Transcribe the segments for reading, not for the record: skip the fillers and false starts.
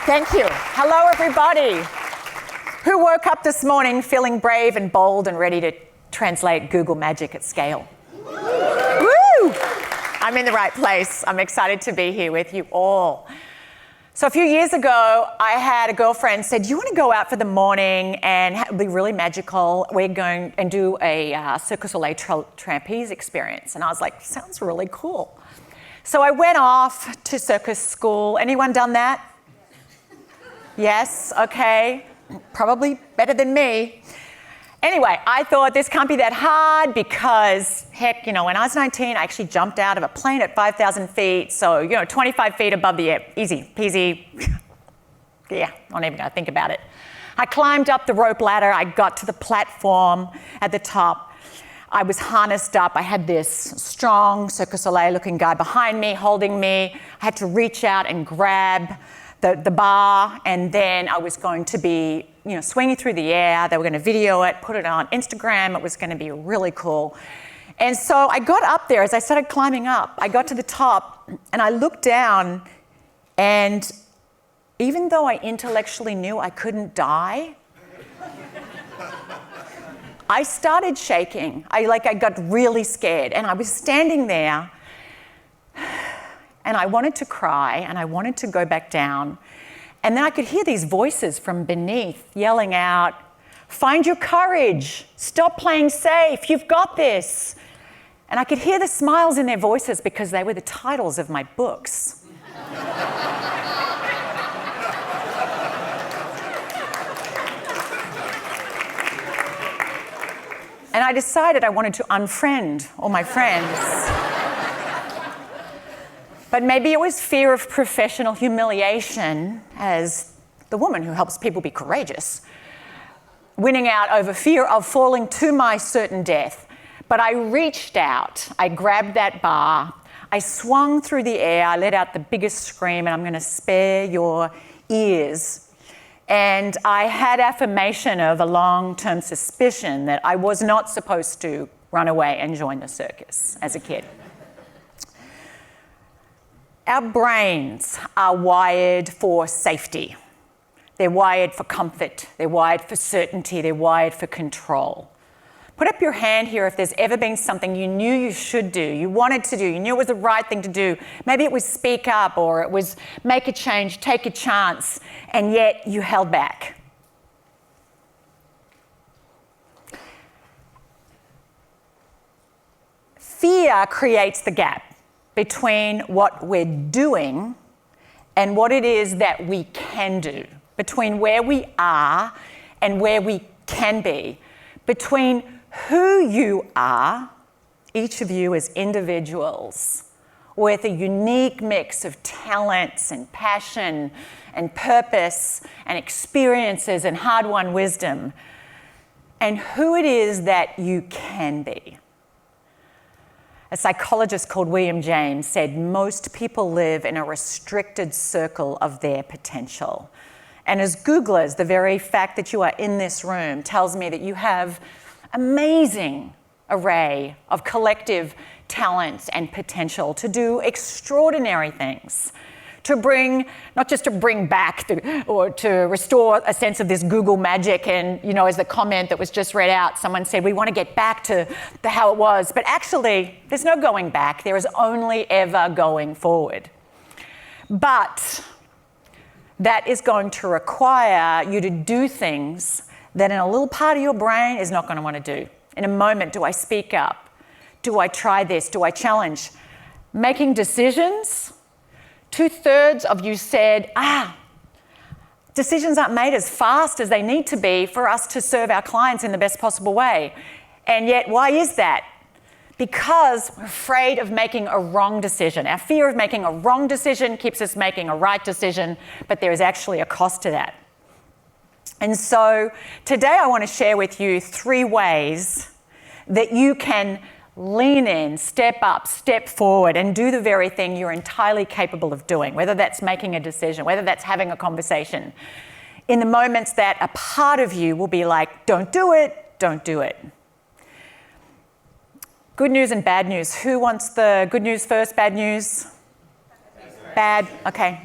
Thank you. Hello, everybody. Who woke up this morning feeling brave and bold and ready to translate Google magic at scale? Woo! I'm in the right place. I'm excited to be here with you all. So a few years ago, I had a girlfriend said, "Do you want to go out for the morning and it'll be really magical? We're going and do a Cirque du Soleil trapeze experience." And I was like, sounds really cool. So I went off to circus school. Anyone done that? Yes, okay. Probably better than me. Anyway, I thought this can't be that hard because, heck, when I was 19, I actually jumped out of a plane at 5,000 feet. So, 25 feet above the air. Easy peasy. Yeah, not even going to think about it. I climbed up the rope ladder. I got to the platform at the top. I was harnessed up. I had this strong Cirque du Soleil looking guy behind me, holding me. I had to reach out and grab the bar, and then I was going to be, swinging through the air. They were going to video it, put it on Instagram. It was going to be really cool. And so I got up there. As I started climbing up, I got to the top, and I looked down, and even though I intellectually knew I couldn't die, I started shaking. I got really scared, and I was standing there, and I wanted to cry, and I wanted to go back down. And then I could hear these voices from beneath yelling out, "Find your courage, stop playing safe, you've got this." And I could hear the smiles in their voices because they were the titles of my books. And I decided I wanted to unfriend all my friends. But maybe it was fear of professional humiliation as the woman who helps people be courageous, winning out over fear of falling to my certain death. But I reached out, I grabbed that bar, I swung through the air, I let out the biggest scream, and I'm going to spare your ears. And I had affirmation of a long-term suspicion that I was not supposed to run away and join the circus as a kid. Our brains are wired for safety. They're wired for comfort. They're wired for certainty. They're wired for control. Put up your hand here if there's ever been something you knew you should do, you wanted to do, you knew it was the right thing to do. Maybe it was speak up, or it was make a change, take a chance, and yet you held back. Fear creates the gap between what we're doing and what it is that we can do, between where we are and where we can be, between who you are, each of you as individuals, with a unique mix of talents and passion and purpose and experiences and hard-won wisdom, and who it is that you can be. A psychologist called William James said most people live in a restricted circle of their potential. And as Googlers, the very fact that you are in this room tells me that you have amazing array of collective talents and potential to do extraordinary things, to bring, not just to bring back or to restore a sense of this Google magic. And, as the comment that was just read out, someone said, we want to get back to how it was. But actually, there's no going back. There is only ever going forward. But that is going to require you to do things that in a little part of your brain is not going to want to do. In a moment, do I speak up? Do I try this? Do I challenge? Making decisions. 2/3 of you said, decisions aren't made as fast as they need to be for us to serve our clients in the best possible way. And yet, why is that? Because we're afraid of making a wrong decision. Our fear of making a wrong decision keeps us making a right decision, but there is actually a cost to that. And so today I want to share with you 3 ways that you can lean in, step up, step forward, and do the very thing you're entirely capable of doing, whether that's making a decision, whether that's having a conversation, in the moments that a part of you will be like, don't do it, don't do it. Good news and bad news. Who wants the good news first, bad news? Bad, okay.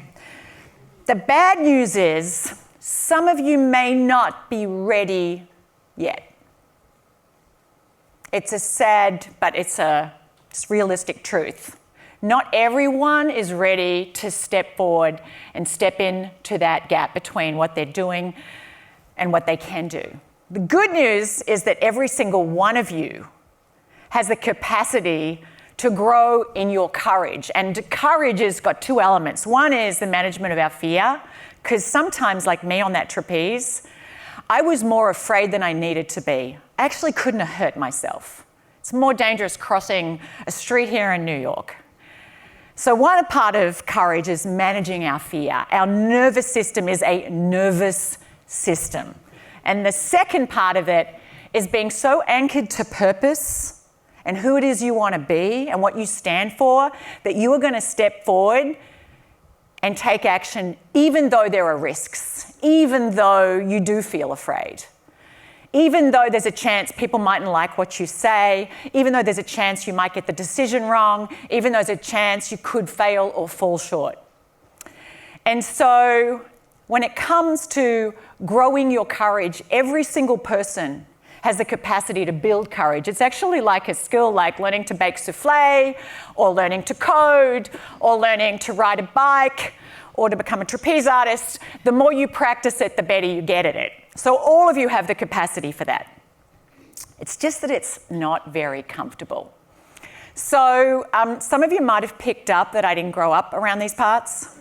The bad news is some of you may not be ready yet. It's a sad, but it's realistic truth. Not everyone is ready to step forward and step into that gap between what they're doing and what they can do. The good news is that every single one of you has the capacity to grow in your courage. And courage has got two elements. One is the management of our fear, because sometimes, like me on that trapeze, I was more afraid than I needed to be. I actually couldn't have hurt myself. It's more dangerous crossing a street here in New York. So one part of courage is managing our fear. Our nervous system is a nervous system. And the second part of it is being so anchored to purpose and who it is you want to be and what you stand for, that you are going to step forward and take action even though there are risks, even though you do feel afraid, even though there's a chance people mightn't like what you say, even though there's a chance you might get the decision wrong, even though there's a chance you could fail or fall short. And so when it comes to growing your courage, every single person has the capacity to build courage. It's actually like a skill, like learning to bake souffle, or learning to code, or learning to ride a bike, or to become a trapeze artist. The more you practice it, the better you get at it. So all of you have the capacity for that. It's just that it's not very comfortable. So some of you might have picked up that I didn't grow up around these parts.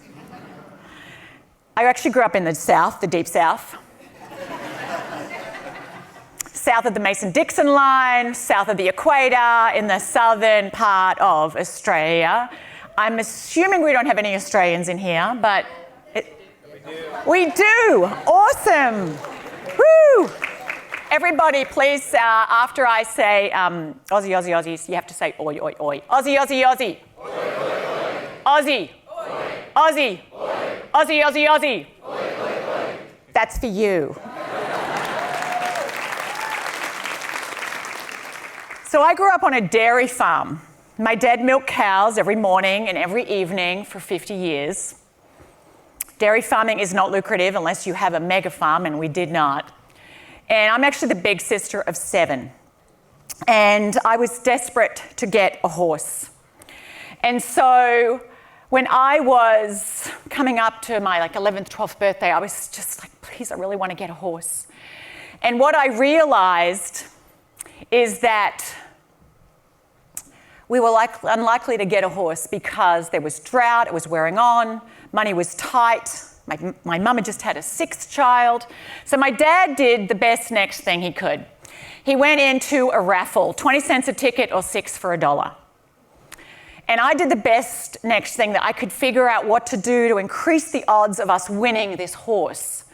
I actually grew up in the South, the deep South. South of the Mason-Dixon line, south of the equator, in the southern part of Australia. I'm assuming we don't have any Australians in here, but we do. Awesome. Woo! Everybody, please, after I say Aussie, Aussie, Aussies, you have to say oi, oi, oi. Aussie, Aussie, Aussie. Oi, oi, oi. Aussie. Oi. Aussie. Oi. Aussie, Aussie, Aussie. Oi, oi, oi. That's for you. So I grew up on a dairy farm. My dad milked cows every morning and every evening for 50 years. Dairy farming is not lucrative unless you have a mega farm, and we did not. And I'm actually the big sister of 7. And I was desperate to get a horse. And so when I was coming up to my 11th, 12th birthday, I was just like, please, I really want to get a horse. And what I realized is that we were unlikely to get a horse because there was drought, it was wearing on, money was tight. My mum had just had a 6th child. So my dad did the best next thing he could. He went into a raffle, 20 cents a ticket or 6 for $1. And I did the best next thing that I could figure out what to do to increase the odds of us winning this horse.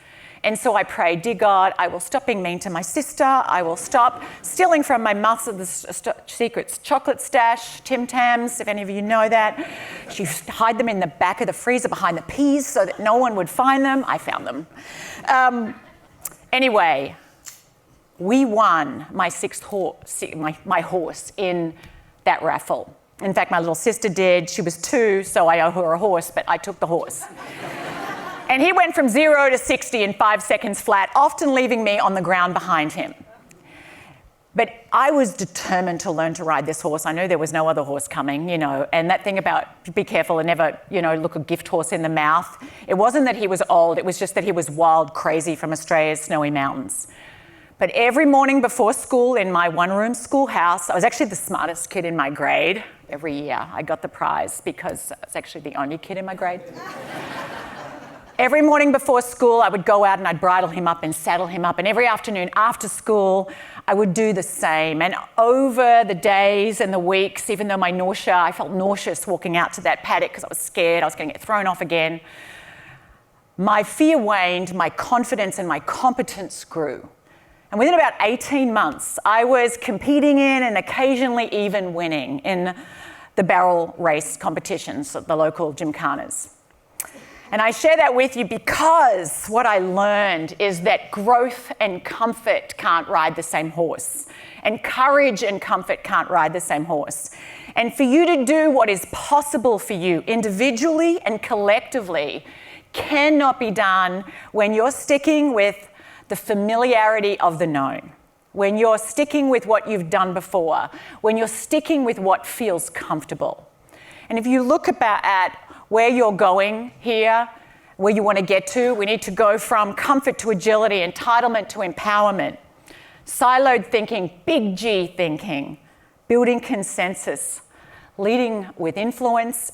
And so I prayed, dear God, I will stop being mean to my sister. I will stop stealing from my mother's secret chocolate stash, Tim Tams, if any of you know that. She used to hide them in the back of the freezer behind the peas so that no one would find them. I found them. Anyway, we won my 6th horse, my horse in that raffle. In fact, my little sister did. She was 2, so I owe her a horse, but I took the horse. And he went from 0 to 60 in 5 seconds flat, often leaving me on the ground behind him. But I was determined to learn to ride this horse. I knew there was no other horse coming, and that thing about be careful and never, look a gift horse in the mouth. It wasn't that he was old, it was just that he was wild, crazy from Australia's snowy mountains. But every morning before school in my one-room schoolhouse, I was actually the smartest kid in my grade. Every year I got the prize because I was actually the only kid in my grade. Every morning before school, I would go out and I'd bridle him up and saddle him up. And every afternoon after school, I would do the same. And over the days and the weeks, even though I felt nauseous walking out to that paddock because I was scared I was going to get thrown off again, my fear waned, my confidence and my competence grew. And within about 18 months, I was competing in and occasionally even winning in the barrel race competitions at the local gymkhanas. And I share that with you because what I learned is that growth and comfort can't ride the same horse. And courage and comfort can't ride the same horse. And for you to do what is possible for you individually and collectively, cannot be done when you're sticking with the familiarity of the known, when you're sticking with what you've done before, when you're sticking with what feels comfortable. And if you look at where you're going here, where you want to get to, we need to go from comfort to agility, entitlement to empowerment, siloed thinking, big G thinking, building consensus, leading with influence,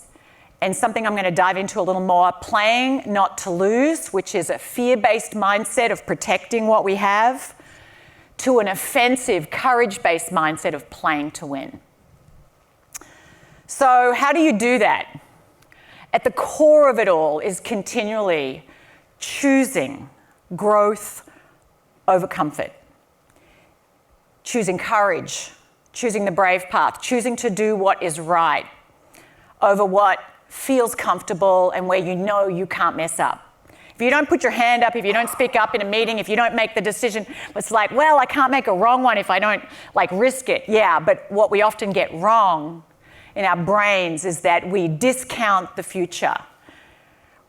and something I'm going to dive into a little more, playing not to lose, which is a fear-based mindset of protecting what we have, to an offensive, courage-based mindset of playing to win. So how do you do that? At the core of it all is continually choosing growth over comfort, choosing courage, choosing the brave path, choosing to do what is right over what feels comfortable and where you know you can't mess up. If you don't put your hand up, if you don't speak up in a meeting, if you don't make the decision, it's like, well, I can't make a wrong one if I don't risk it. Yeah, but what we often get wrong in our brains is that we discount the future.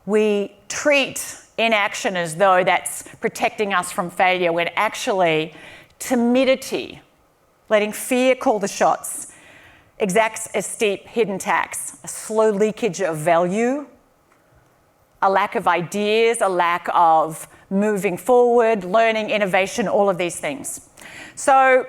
We treat inaction as though that's protecting us from failure, when actually timidity, letting fear call the shots, exacts a steep hidden tax, a slow leakage of value, a lack of ideas, a lack of moving forward, learning, innovation, all of these things. So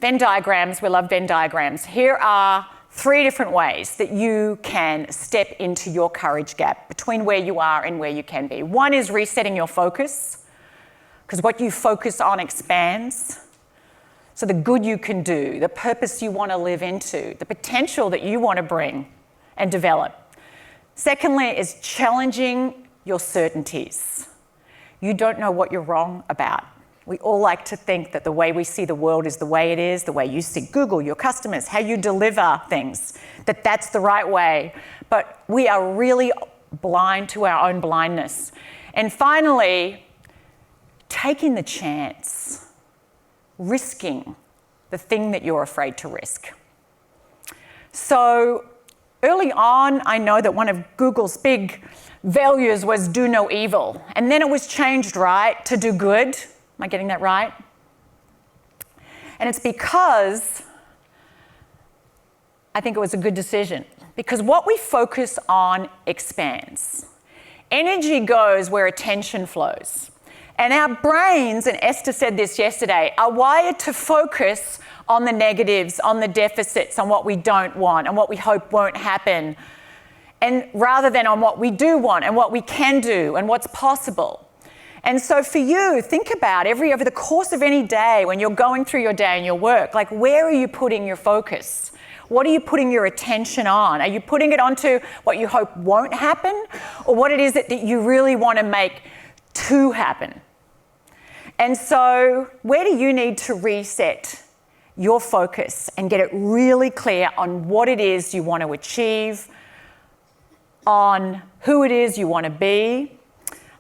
Venn diagrams, we love Venn diagrams. Here are 3 different ways that you can step into your courage gap between where you are and where you can be. One is resetting your focus, because what you focus on expands. So the good you can do, the purpose you want to live into, the potential that you want to bring and develop. Secondly is challenging your certainties. You don't know what you're wrong about. We all like to think that the way we see the world is the way it is, the way you see Google, your customers, how you deliver things, that's the right way. But we are really blind to our own blindness. And finally, taking the chance. Risking the thing that you're afraid to risk. So early on, I know that one of Google's big values was do no evil. And then it was changed, right, to do good. Am I getting that right? And it's because I think it was a good decision. Because what we focus on expands. Energy goes where attention flows. And our brains, and Esther said this yesterday, are wired to focus on the negatives, on the deficits, on what we don't want, and what we hope won't happen, and rather than on what we do want and what we can do and what's possible. And so for you, think about over the course of any day, when you're going through your day and your work, where are you putting your focus? What are you putting your attention on? Are you putting it onto what you hope won't happen, or what it is that you really want to make to happen? And so where do you need to reset your focus and get it really clear on what it is you want to achieve, on who it is you want to be?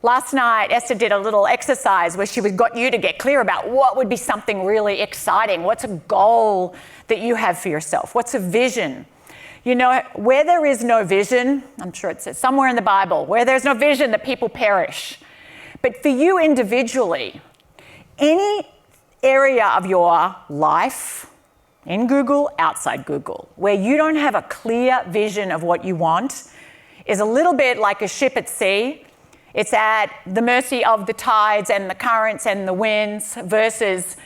Last night, Esther did a little exercise where she got you to get clear about what would be something really exciting. What's a goal that you have for yourself? What's a vision? You know, where there is no vision, I'm sure it says somewhere in the Bible, where there's no vision, the people perish. But for you individually, any area of your life, in Google, outside Google, where you don't have a clear vision of what you want, is a little bit like a ship at sea. It's at the mercy of the tides and the currents and the winds versus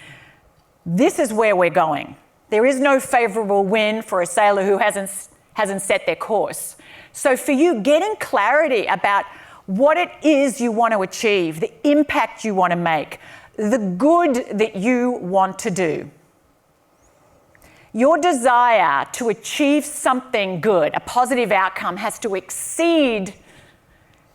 this is where we're going. There is no favorable wind for a sailor who hasn't set their course. So for you, getting clarity about what it is you want to achieve, the impact you want to make, the good that you want to do. Your desire to achieve something good, a positive outcome, has to exceed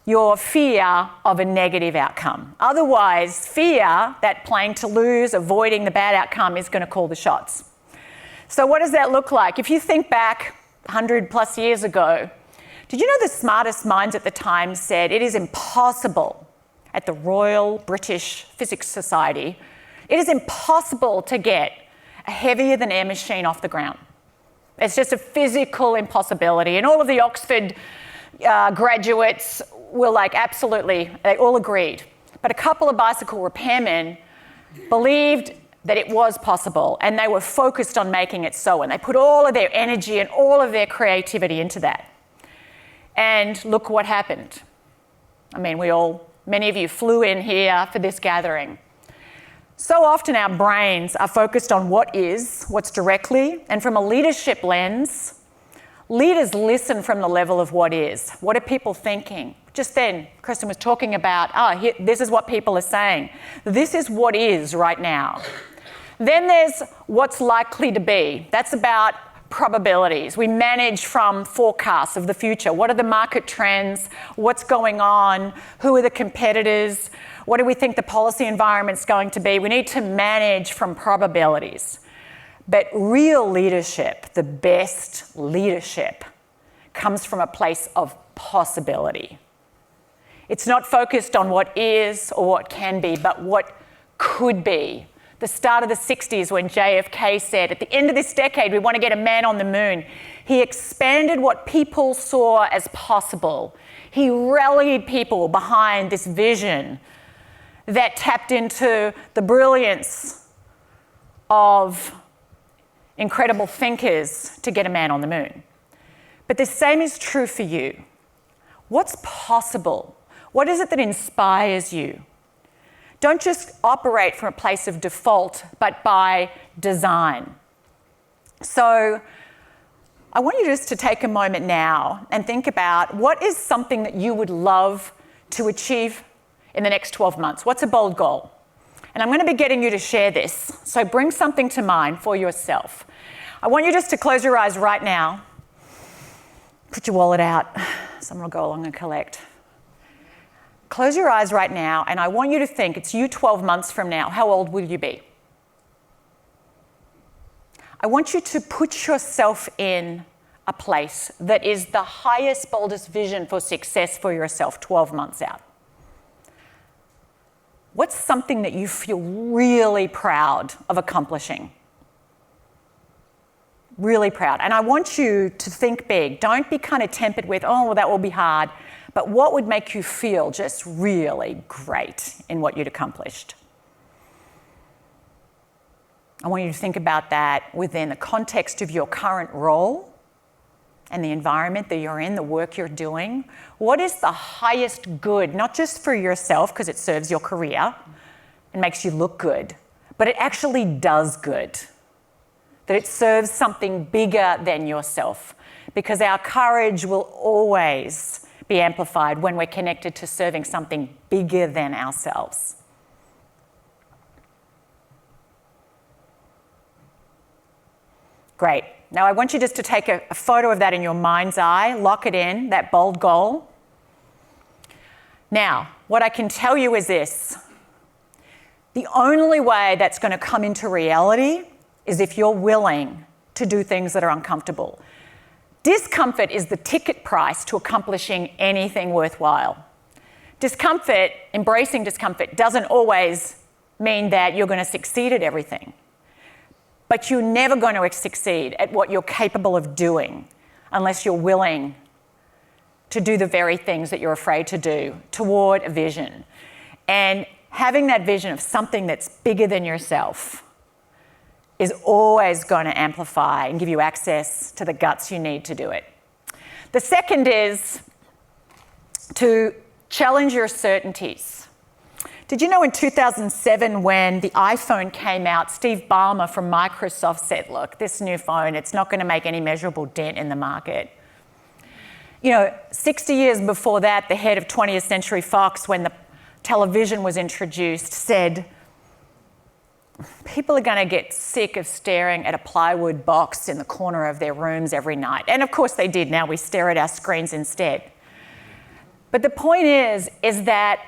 your fear of a negative outcome. Otherwise, fear, that playing to lose, avoiding the bad outcome, is going to call the shots. So what does that look like? If you think back 100 plus years ago, did you know the smartest minds at the time said it is impossible at the Royal British Physics Society, it is impossible to get a heavier than air machine off the ground. It's just a physical impossibility. And all of the Oxford graduates were like, absolutely, they all agreed. But a couple of bicycle repairmen believed that it was possible, and they were focused on making it so, and they put all of their energy and all of their creativity into that. And look what happened. I mean, many of you flew in here for this gathering. So often our brains are focused on what is, what's directly, and from a leadership lens, leaders listen from the level of what is. What are people thinking? Just then, Kristen was talking about, this is what people are saying. This is what is right now. Then there's what's likely to be. That's about probabilities. We manage from forecasts of the future. What are the market trends? What's going on? Who are the competitors? What do we think the policy environment's going to be? We need to manage from probabilities. But real leadership, the best leadership, comes from a place of possibility. It's not focused on what is or what can be, but what could be. The start of the 60s, when JFK said, at the end of this decade, we want to get a man on the moon. He expanded what people saw as possible. He rallied people behind this vision that tapped into the brilliance of incredible thinkers to get a man on the moon. But the same is true for you. What's possible? What is it that inspires you? Don't just operate from a place of default, but by design. So I want you just to take a moment now and think about what is something that you would love to achieve in the next 12 months. What's a bold goal? And I'm going to be getting you to share this. So bring something to mind for yourself. I want you just to close your eyes right now. Put your wallet out. Someone will go along and collect. Close your eyes right now, and I want you to think, it's you 12 months from now. How old will you be? I want you to put yourself in a place that is the highest, boldest vision for success for yourself 12 months out. What's something that you feel really proud of accomplishing? Really proud. And I want you to think big. Don't be kind of tempered with, oh, well, that will be hard. But what would make you feel just really great in what you'd accomplished? I want you to think about that within the context of your current role and the environment that you're in, the work you're doing. What is the highest good, not just for yourself because it serves your career and makes you look good, but it actually does good, that it serves something bigger than yourself, because our courage will always be amplified when we're connected to serving something bigger than ourselves. Great. Now I want you just to take a photo of that in your mind's eye, lock it in, that bold goal. Now, what I can tell you is this. The only way that's going to come into reality is if you're willing to do things that are uncomfortable. Discomfort is the ticket price to accomplishing anything worthwhile. Discomfort, embracing discomfort, doesn't always mean that you're going to succeed at everything. But you're never going to succeed at what you're capable of doing unless you're willing to do the very things that you're afraid to do toward a vision. And having that vision of something that's bigger than yourself is always going to amplify and give you access to the guts you need to do it. The second is to challenge your certainties. Did you know in 2007 when the iPhone came out, Steve Ballmer from Microsoft said, look, this new phone, it's not going to make any measurable dent in the market. 60 years before that, the head of 20th Century Fox, when the television was introduced, said, people are going to get sick of staring at a plywood box in the corner of their rooms every night. And of course they did. Now we stare at our screens instead. But the point is that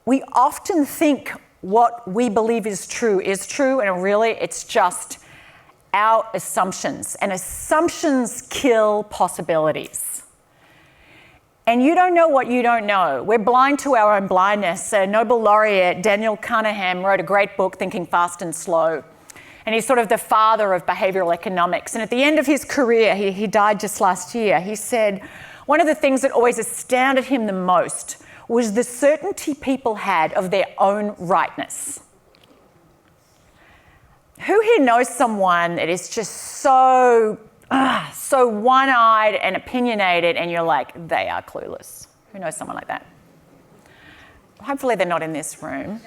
we often think what we believe is true, and really it's just our assumptions. And assumptions kill possibilities. And you don't know what you don't know. We're blind to our own blindness. Nobel laureate Daniel Kahneman wrote a great book, Thinking Fast and Slow. And he's sort of the father of behavioral economics. And at the end of his career, he died just last year, he said, one of the things that always astounded him the most was the certainty people had of their own rightness. Who here knows someone that is just so one-eyed and opinionated, and you're like, they are clueless? Who knows someone like that? Hopefully they're not in this room.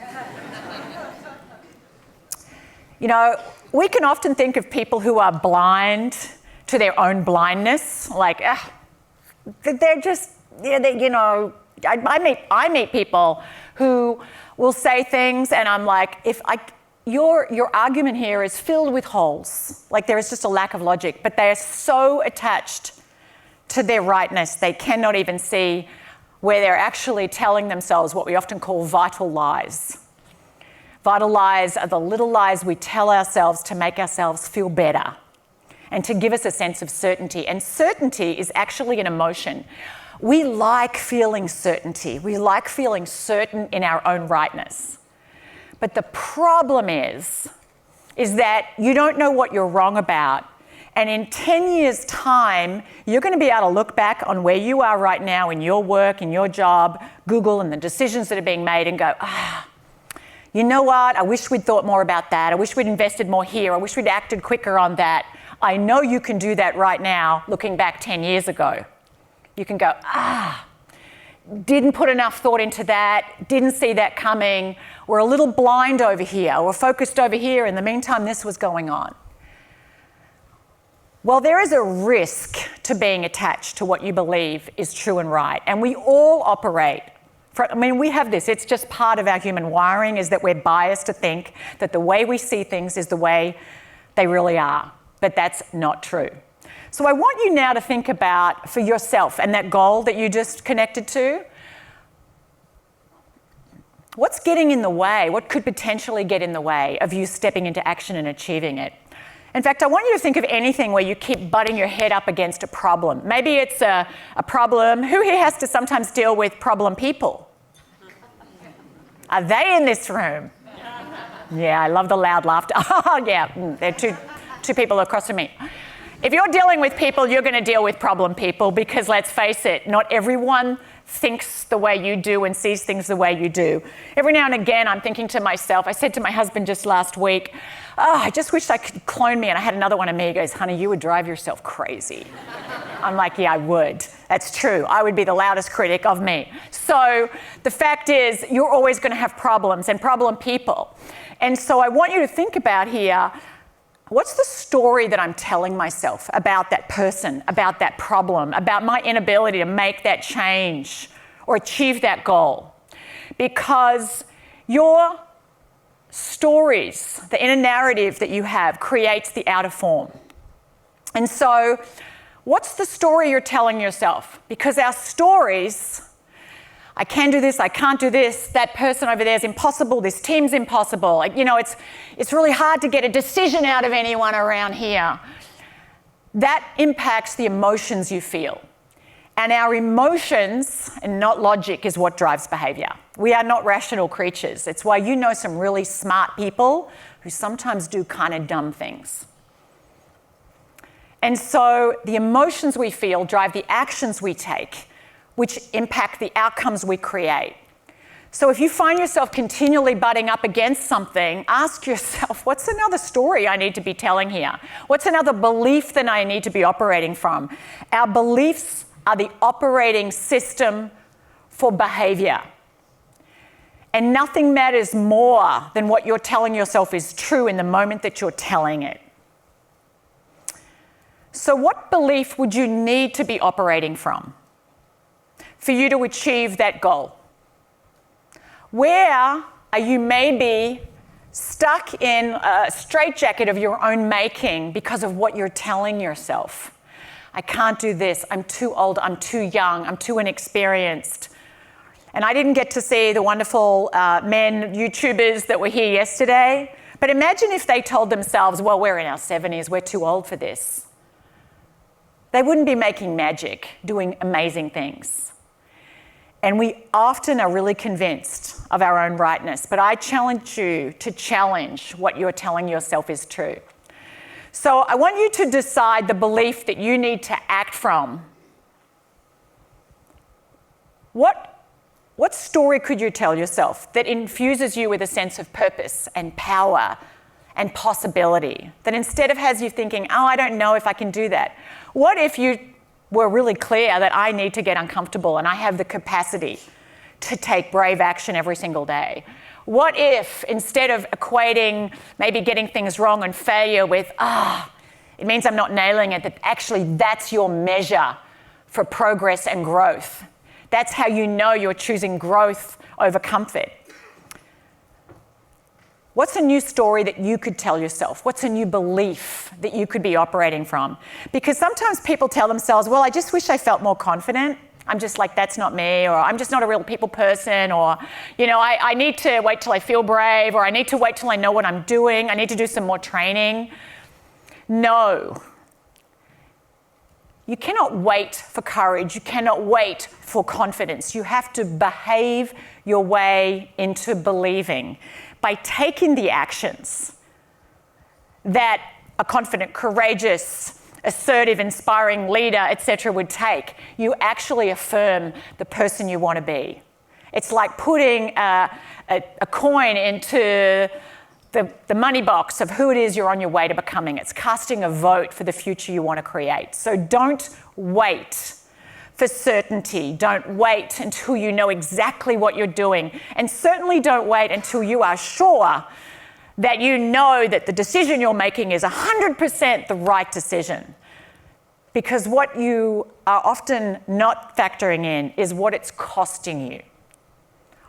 You know, we can often think of people who are blind to their own blindness, like, they're just, you know, I meet people who will say things, and I'm like, your argument here is filled with holes. Like, there is just a lack of logic, but they are so attached to their rightness, they cannot even see where they're actually telling themselves what we often call vital lies. Vital lies are the little lies we tell ourselves to make ourselves feel better and to give us a sense of certainty. And certainty is actually an emotion. We like feeling certainty. We like feeling certain in our own rightness. But the problem is that you don't know what you're wrong about. And in 10 years' time, you're going to be able to look back on where you are right now in your work, in your job, Google, and the decisions that are being made and go, you know what? I wish we'd thought more about that. I wish we'd invested more here. I wish we'd acted quicker on that. I know you can do that right now, looking back 10 years ago. You can go, didn't put enough thought into that, didn't see that coming. We're a little blind over here. We're focused over here. In the meantime, this was going on. Well, there is a risk to being attached to what you believe is true and right. And we all operate. We have this. It's just part of our human wiring, is that we're biased to think that the way we see things is the way they really are. But that's not true. So I want you now to think about, for yourself and that goal that you just connected to, what's getting in the way? What could potentially get in the way of you stepping into action and achieving it? In fact, I want you to think of anything where you keep butting your head up against a problem. Maybe it's a problem. Who here has to sometimes deal with problem people? Are they in this room? Yeah, I love the loud laughter. Oh, yeah, there are two people across from me. If you're dealing with people, you're going to deal with problem people, because let's face it, not everyone thinks the way you do and sees things the way you do. Every now and again, I'm thinking to myself, I said to my husband just last week, I just wished I could clone me. And I had another one of me. He goes, honey, you would drive yourself crazy. I'm like, yeah, I would. That's true. I would be the loudest critic of me. So the fact is, you're always going to have problems and problem people. And so I want you to think about here, what's the story that I'm telling myself about that person, about that problem, about my inability to make that change or achieve that goal? Because your stories, the inner narrative that you have, creates the outer form. And so what's the story you're telling yourself? Because our stories, I can do this, I can't do this, that person over there is impossible, this team's impossible. You know, it's really hard to get a decision out of anyone around here. That impacts the emotions you feel. And our emotions, and not logic, is what drives behaviour. We are not rational creatures. It's why you know some really smart people who sometimes do kind of dumb things. And so the emotions we feel drive the actions we take, which impact the outcomes we create. So if you find yourself continually butting up against something, ask yourself, what's another story I need to be telling here? What's another belief that I need to be operating from? Our beliefs are the operating system for behaviour. And nothing matters more than what you're telling yourself is true in the moment that you're telling it. So what belief would you need to be operating from for you to achieve that goal? Where are you maybe stuck in a straitjacket of your own making because of what you're telling yourself? I can't do this, I'm too old, I'm too young, I'm too inexperienced. And I didn't get to see the wonderful men YouTubers that were here yesterday, but imagine if they told themselves, well, we're in our 70s, we're too old for this. They wouldn't be making magic, doing amazing things. And we often are really convinced of our own rightness, but I challenge you to challenge what you're telling yourself is true. So I want you to decide the belief that you need to act from What story could you tell yourself that infuses you with a sense of purpose and power and possibility? That instead of has you thinking, oh, I don't know if I can do that. What if you were really clear that I need to get uncomfortable and I have the capacity to take brave action every single day? What if instead of equating maybe getting things wrong and failure with, it means I'm not nailing it, that actually that's your measure for progress and growth. That's how you know you're choosing growth over comfort. What's a new story that you could tell yourself? What's a new belief that you could be operating from? Because sometimes people tell themselves, well, I just wish I felt more confident. I'm just like, that's not me, or I'm just not a real people person, or, I need to wait till I feel brave, or I need to wait till I know what I'm doing. I need to do some more training. No. You cannot wait for courage. You cannot wait for confidence. You have to behave your way into believing by taking the actions that a confident, courageous, assertive, inspiring leader, etc. would take. You actually affirm the person you want to be. It's like putting a coin into the money box of who it is you're on your way to becoming. It's casting a vote for the future you want to create. So don't wait for certainty. Don't wait until you know exactly what you're doing. And certainly don't wait until you are sure that you know that the decision you're making is 100% the right decision. Because what you are often not factoring in is what it's costing you.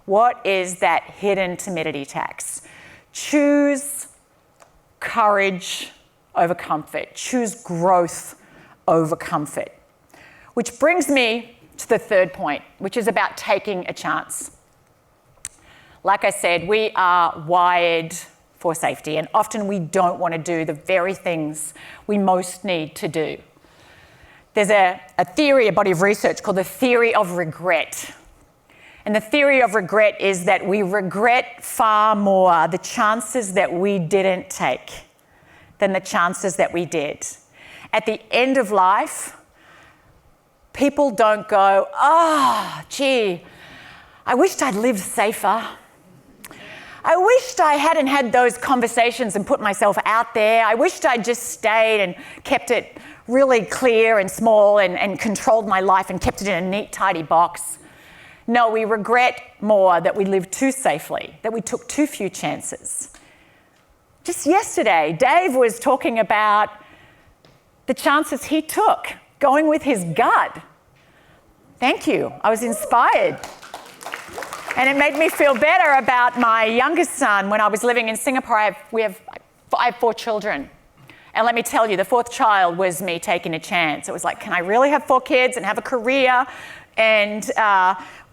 What is that hidden timidity tax? Choose courage over comfort. Choose growth over comfort. Which brings me to the third point, which is about taking a chance. Like I said, we are wired for safety, and often we don't want to do the very things we most need to do. There's a theory, a body of research called the theory of regret. And the theory of regret is that we regret far more the chances that we didn't take than the chances that we did. At the end of life, people don't go, gee, I wished I'd lived safer. I wished I hadn't had those conversations and put myself out there. I wished I'd just stayed and kept it really clear and small and controlled my life and kept it in a neat, tidy box. No, we regret more that we lived too safely, that we took too few chances. Just yesterday, Dave was talking about the chances he took, going with his gut. Thank you. I was inspired. And it made me feel better about my youngest son. When I was living in Singapore, I have 4 children. And let me tell you, the 4th child was me taking a chance. It was like, can I really have 4 kids and have a career? And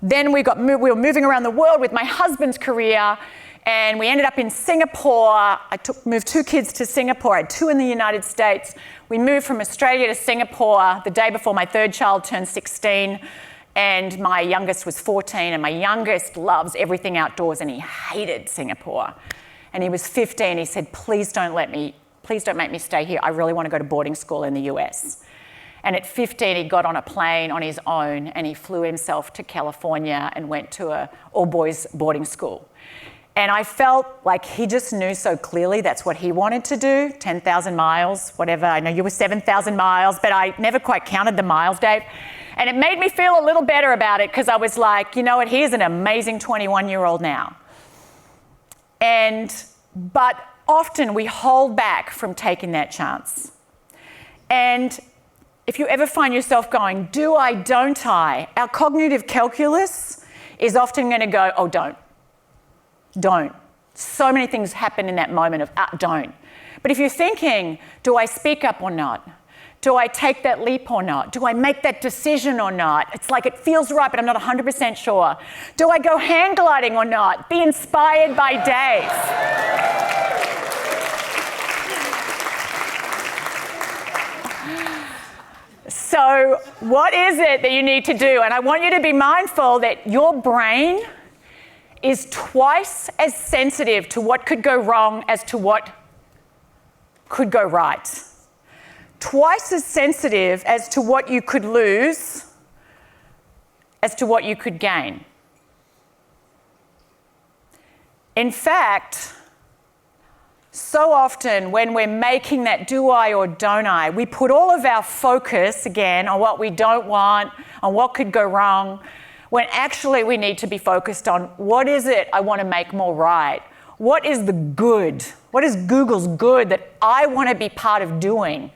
then we were moving around the world with my husband's career, and we ended up in Singapore. I moved 2 kids to Singapore. I had 2 in the United States. We moved from Australia to Singapore the day before my 3rd child turned 16, and my youngest was 14, and my youngest loves everything outdoors, and he hated Singapore. And he was 15. He said, please don't make me stay here. I really want to go to boarding school in the US. And at 15, he got on a plane on his own and he flew himself to California and went to an all-boys boarding school. And I felt like he just knew so clearly that's what he wanted to do, 10,000 miles, whatever. I know you were 7,000 miles, but I never quite counted the miles, Dave. And it made me feel a little better about it because I was like, you know what, he's an amazing 21-year-old now. But often we hold back from taking that chance. And if you ever find yourself going, do I, don't I? Our cognitive calculus is often going to go, oh, don't. So many things happen in that moment of, don't. But if you're thinking, do I speak up or not? Do I take that leap or not? Do I make that decision or not? It's like it feels right, but I'm not 100% sure. Do I go hang gliding or not? Be inspired by Dave. So what is it that you need to do? And I want you to be mindful that your brain is twice as sensitive to what could go wrong as to what could go right. Twice as sensitive as to what you could lose as to what you could gain. In fact, so often when we're making that do I or don't I, we put all of our focus, again, on what we don't want, on what could go wrong, when actually we need to be focused on what is it I want to make more right? What is the good? What is Google's good that I want to be part of doing?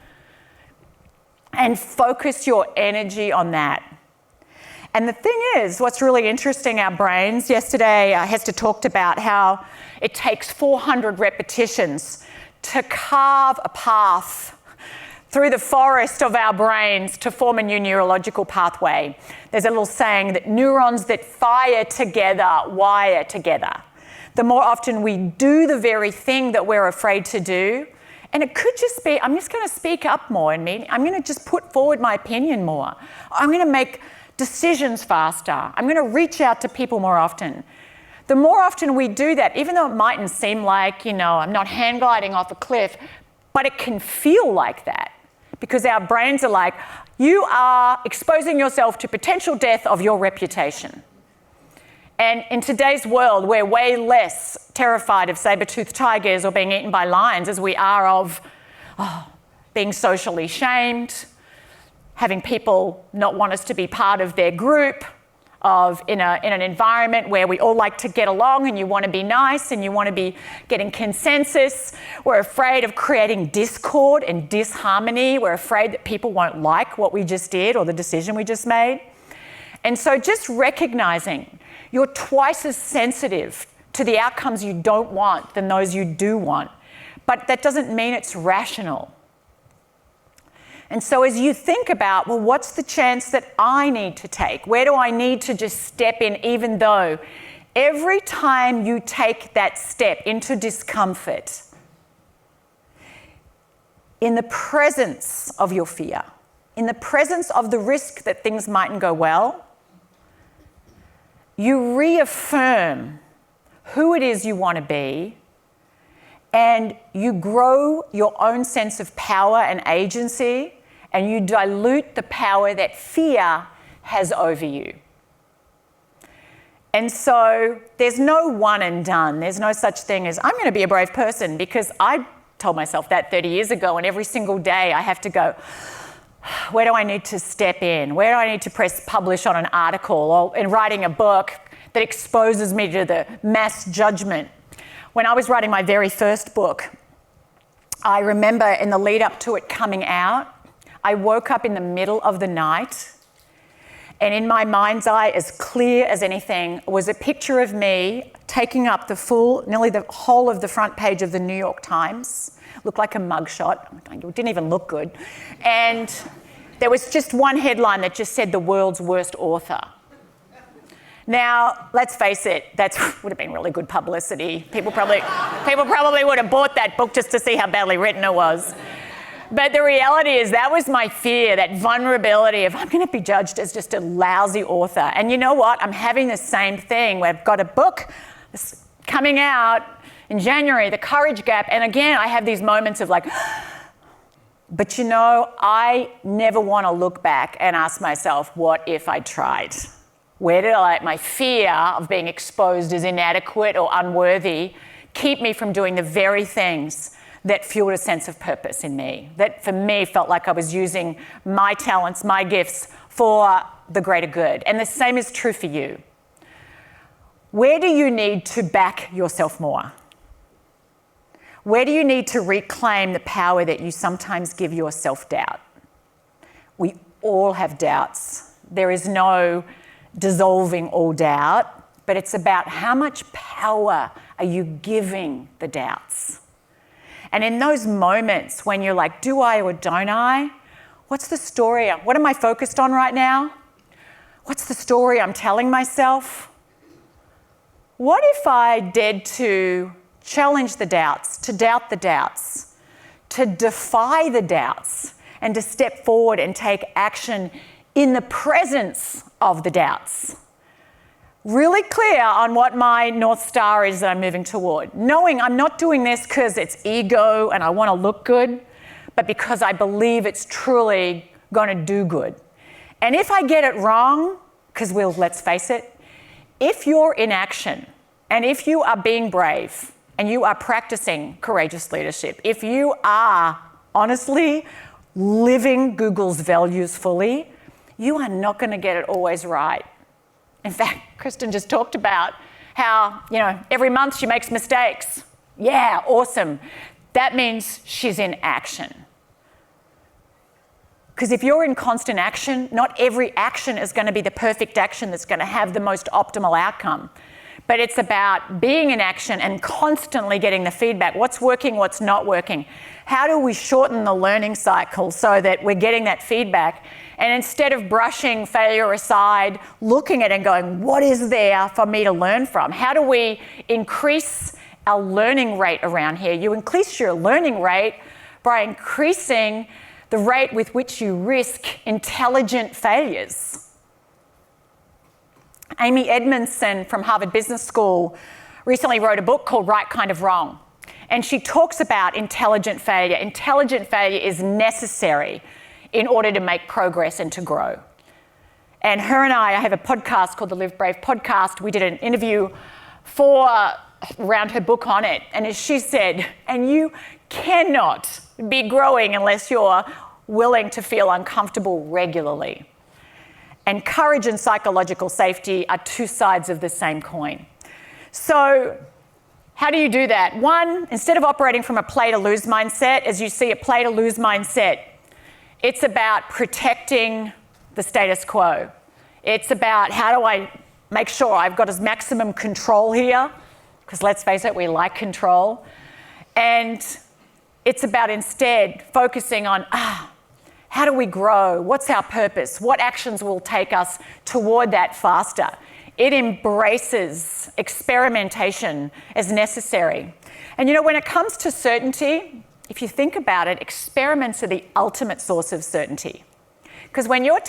And focus your energy on that. And the thing is, what's really interesting, our brains, yesterday Hester talked about how it takes 400 repetitions to carve a path through the forest of our brains to form a new neurological pathway. There's a little saying that neurons that fire together wire together. The more often we do the very thing that we're afraid to do, and it could just be, I'm just going to speak up more in meeting. I'm going to just put forward my opinion more. I'm going to make decisions faster. I'm going to reach out to people more often. The more often we do that, even though it mightn't seem like, I'm not hang gliding off a cliff, but it can feel like that because our brains are like, you are exposing yourself to potential death of your reputation. And in today's world, we're way less terrified of saber-toothed tigers or being eaten by lions as we are of being socially shamed, having people not want us to be part of their group, in an environment where we all like to get along and you want to be nice and you want to be getting consensus. We're afraid of creating discord and disharmony. We're afraid that people won't like what we just did or the decision we just made. And so just recognizing you're twice as sensitive to the outcomes you don't want than those you do want. But that doesn't mean it's rational. And so as you think about, well, what's the chance that I need to take? Where do I need to just step in, even though every time you take that step into discomfort, in the presence of your fear, in the presence of the risk that things mightn't go well, you reaffirm who it is you want to be, and you grow your own sense of power and agency, and you dilute the power that fear has over you. And so there's no one and done. There's no such thing as, I'm going to be a brave person, because I told myself that 30 years ago, and every single day I have to go, where do I need to step in? Where do I need to press publish on an article or in writing a book that exposes me to the mass judgment? When I was writing my very first book, I remember in the lead up to it coming out, I woke up in the middle of the night, and in my mind's eye, as clear as anything, was a picture of me taking up nearly the whole of the front page of the New York Times. Looked like a mugshot. It didn't even look good. And there was just one headline that just said, "The world's worst author." Now, let's face it, that would have been really good publicity. People probably would have bought that book just to see how badly written it was. But the reality is that was my fear, that vulnerability of I'm going to be judged as just a lousy author. And you know what? I'm having the same thing. We've got a book coming out in January, The Courage Gap. And again, I have these moments of like, but I never want to look back and ask myself, what if I tried? Where did my fear of being exposed as inadequate or unworthy keep me from doing the very things that fueled a sense of purpose in me, that for me felt like I was using my talents, my gifts for the greater good? And the same is true for you. Where do you need to back yourself more? Where do you need to reclaim the power that you sometimes give your self-doubt? We all have doubts. There is no dissolving all doubt, but it's about how much power are you giving the doubts? And in those moments when you're like, do I or don't I? What's the story? What am I focused on right now? What's the story I'm telling myself? What if I dared to challenge the doubts, to doubt the doubts, to defy the doubts, and to step forward and take action in the presence of the doubts? Really clear on what my North Star is that I'm moving toward. Knowing I'm not doing this because it's ego and I want to look good, but because I believe it's truly going to do good. And if I get it wrong, Because let's face it, if you're in action and if you are being brave and you are practicing courageous leadership, if you are honestly living Google's values fully, you are not going to get it always right. In fact, Kristen just talked about how, every month she makes mistakes. Yeah, awesome. That means she's in action. Because if you're in constant action, not every action is going to be the perfect action that's going to have the most optimal outcome. But it's about being in action and constantly getting the feedback. What's working, what's not working? How do we shorten the learning cycle so that we're getting that feedback? And instead of brushing failure aside, looking at it and going, what is there for me to learn from? How do we increase our learning rate around here? You increase your learning rate by increasing the rate with which you risk intelligent failures. Amy Edmondson from Harvard Business School recently wrote a book called Right Kind of Wrong. And she talks about intelligent failure. Intelligent failure is necessary in order to make progress and to grow. And her and I have a podcast called the Live Brave Podcast. We did an interview around her book on it. And as she said, and you cannot be growing unless you're willing to feel uncomfortable regularly. And courage and psychological safety are two sides of the same coin. So how do you do that? One, instead of operating from a play to lose mindset, as you see a play to lose mindset, it's about protecting the status quo. It's about how do I make sure I've got as maximum control here, because let's face it, we like control. And it's about instead focusing on, how do we grow? What's our purpose? What actions will take us toward that faster? It embraces experimentation as necessary. And when it comes to certainty, if you think about it, experiments are the ultimate source of certainty. Because when you're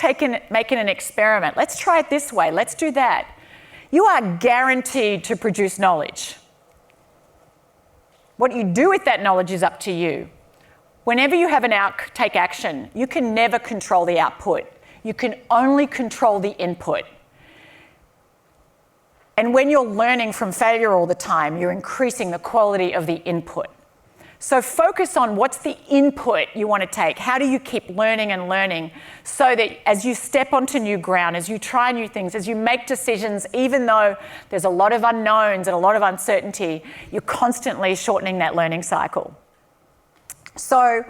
making an experiment, let's try it this way, let's do that, you are guaranteed to produce knowledge. What you do with that knowledge is up to you. Whenever you have take action, you can never control the output. You can only control the input. And when you're learning from failure all the time, you're increasing the quality of the input. So focus on what's the input you want to take. How do you keep learning and learning so that as you step onto new ground, as you try new things, as you make decisions, even though there's a lot of unknowns and a lot of uncertainty, you're constantly shortening that learning cycle. So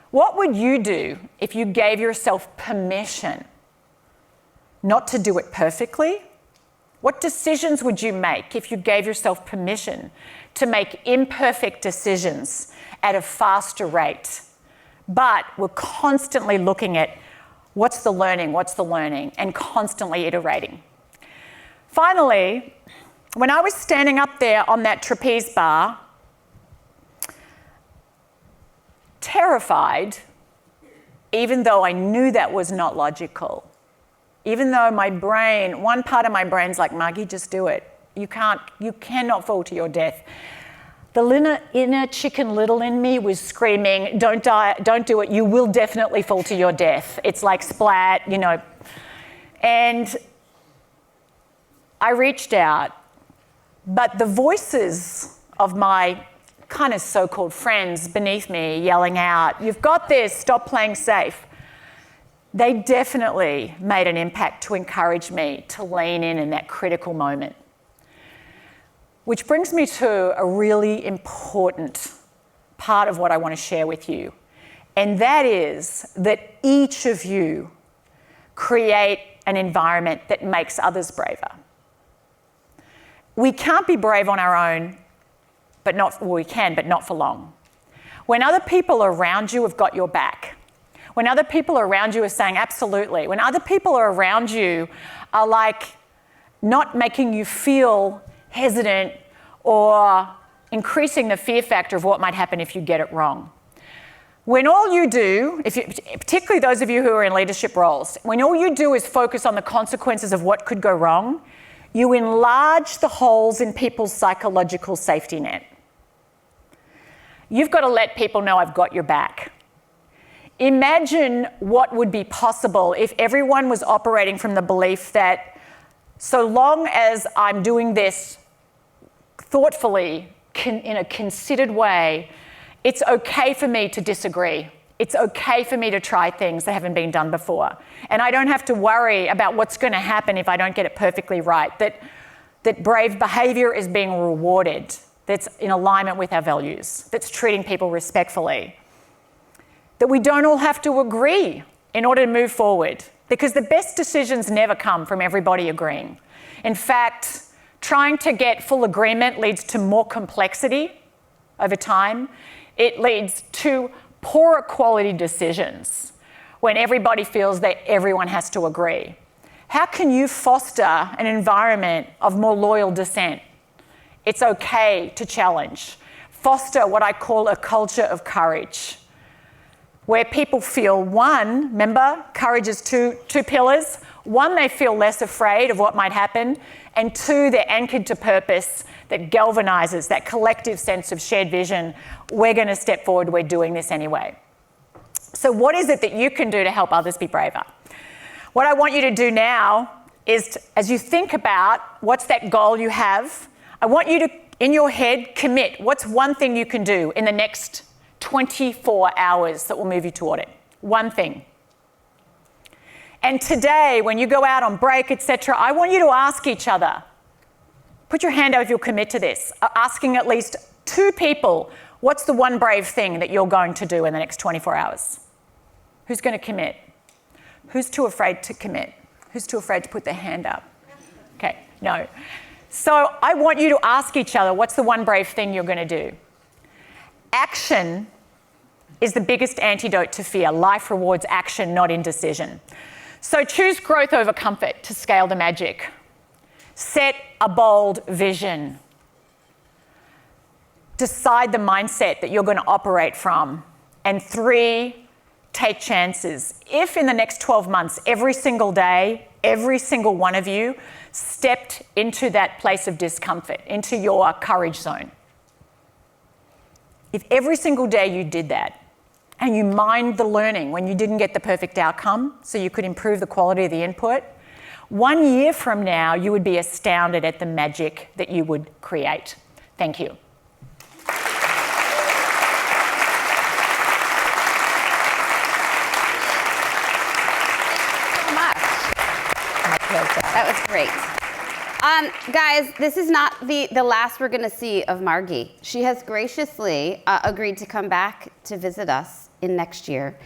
what would you do if you gave yourself permission not to do it perfectly? What decisions would you make if you gave yourself permission to make imperfect decisions at a faster rate? But we're constantly looking at what's the learning, and constantly iterating. Finally, when I was standing up there on that trapeze bar, terrified, even though I knew that was not logical, even though one part of my brain's like, Margie, just do it. You cannot fall to your death. The inner Chicken Little in me was screaming, don't do it. You will definitely fall to your death. It's like splat, And I reached out, but the voices of my kind of so-called friends beneath me yelling out, you've got this, stop playing safe. They definitely made an impact to encourage me to lean in that critical moment. Which brings me to a really important part of what I want to share with you. And that is that each of you create an environment that makes others braver. We can't be brave on our own, we can, but not for long. When other people around you have got your back, when other people around you are saying absolutely, when other people around you are like not making you feel hesitant or increasing the fear factor of what might happen if you get it wrong. When all you do, particularly those of you who are in leadership roles, when all you do is focus on the consequences of what could go wrong, you enlarge the holes in people's psychological safety net. You've got to let people know I've got your back. Imagine what would be possible if everyone was operating from the belief that So long as I'm doing this thoughtfully, in a considered way, it's okay for me to disagree. It's okay for me to try things that haven't been done before. And I don't have to worry about what's going to happen if I don't get it perfectly right. That brave behavior is being rewarded, that's in alignment with our values, that's treating people respectfully. That we don't all have to agree in order to move forward, because the best decisions never come from everybody agreeing. In fact, trying to get full agreement leads to more complexity over time. It leads to poorer quality decisions when everybody feels that everyone has to agree. How can you foster an environment of more loyal dissent? It's okay to challenge. Foster what I call a culture of courage, where people feel, one, remember, courage is two pillars. One, they feel less afraid of what might happen, and two, they're anchored to purpose that galvanizes that collective sense of shared vision. We're going to step forward, we're doing this anyway. So what is it that you can do to help others be braver? What I want you to do now is, as you think about what's that goal you have, I want you to, in your head, commit. What's one thing you can do in the next 24 hours that will move you toward it? One thing. And today, when you go out on break, etc., I want you to ask each other, put your hand out if you'll commit to this, asking at least 2 people, what's the one brave thing that you're going to do in the next 24 hours? Who's going to commit? Who's too afraid to commit? Who's too afraid to put their hand up? Okay, no. So I want you to ask each other, what's the one brave thing you're going to do? Action is the biggest antidote to fear. Life rewards action, not indecision. So choose growth over comfort to scale the magic. Set a bold vision. Decide the mindset that you're going to operate from. And 3, take chances. If in the next 12 months, every single day, every single one of you stepped into that place of discomfort, into your courage zone, if every single day you did that, and you mined the learning when you didn't get the perfect outcome so you could improve the quality of the input, 1 year from now, you would be astounded at the magic that you would create. Thank you. So much. My pleasure. That was great. Guys, this is not the last we're going to see of Margie. She has graciously agreed to come back to visit us in next year.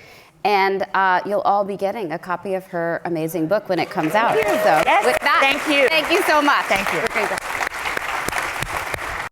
And you'll all be getting a copy of her amazing book when it comes out. So Yes, with that, thank you. Thank you so much. Thank you.